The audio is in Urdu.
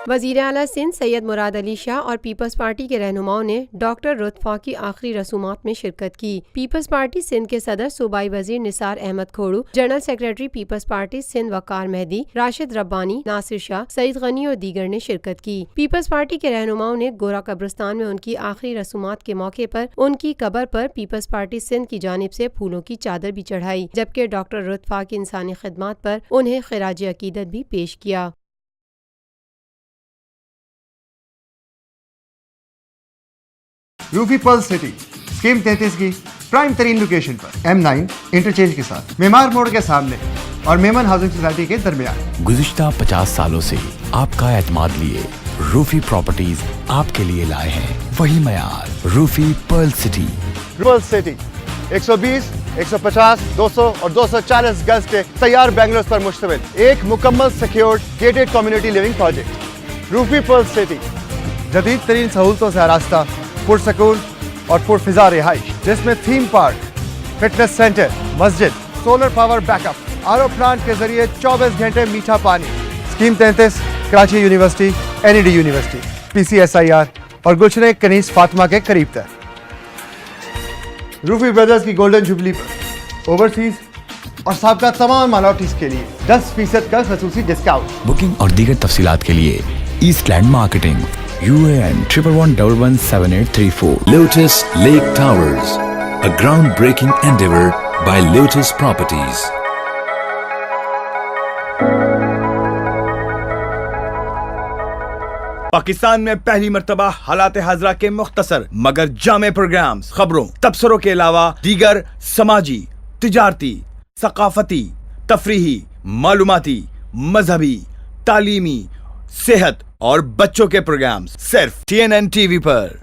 وزیر اعلیٰ سندھ سید مراد علی شاہ اور پیپلز پارٹی کے رہنماؤں نے ڈاکٹر رتفا کی آخری رسومات میں شرکت کی۔ پیپلز پارٹی سندھ کے صدر صوبائی وزیر نثار احمد کھوڑو، جنرل سیکریٹری پیپلز پارٹی سندھ وقار مہدی، راشد ربانی، ناصر شاہ، سعید غنی اور دیگر نے شرکت کی۔ پیپلز پارٹی کے رہنماؤں نے گورا قبرستان میں ان کی آخری رسومات کے موقع پر ان کی قبر پر پیپلز پارٹی سندھ کی جانب سے پھولوں کی چادر بھی چڑھائی، جبکہ ڈاکٹر رتفا کی انسانی خدمات پر انہیں خراج عقیدت بھی پیش کیا۔ روفی پرل سٹی اسکیم 33 کی پرائم ترین لوکیشن پر M9 انٹرچینج کے ساتھ معمار موڑ کے سامنے اور میمن ہاؤسنگ سوسائٹی کے درمیان۔ گزشتہ 50 سالوں سے آپ کا اعتماد لیے روفی پراپرٹیز آپ کے لیے لائے ہیں وہی معیار۔ روفی پرل سٹی 120، 150، 200 اور 240 گز کے تیار بنگلوز پر مشتمل ایک مکمل secured gated community living project. Rufi Pearl City جدید ترین سہولتوں سے آراستہ، پرسکون اور پرفضا رہائش، جس میں تھیم پارک، فٹنس سینٹر، مسجد، solar power backup, R O plant کے ذریعے 24 گھنٹے میٹھا پانی۔ Scheme 33 Karachi university, NED university, PCSIR اور گلشن کنیز فاطمہ کے قریب تر۔ روفی بردرز کی گولڈن جوبلی پر اوورسیز اور سابقہ تمام مائنورٹیز کے لیے 10% کا خصوصی ڈسکاؤنٹ۔ بکنگ اور دیگر تفصیلات کے لیے East Land marketing UAN 11117834 Lotus Lake Towers, a groundbreaking endeavor by Lotus Properties. Pakistan میں پہلی مرتبہ حالات حاضرہ کے مختصر مگر جامع پروگرامز، خبروں، تبصروں کے علاوہ دیگر سماجی، تجارتی، ثقافتی، تفریحی، معلوماتی، مذہبی، تعلیمی، صحت اور بچوں کے پروگرامز صرف TNN TV پر۔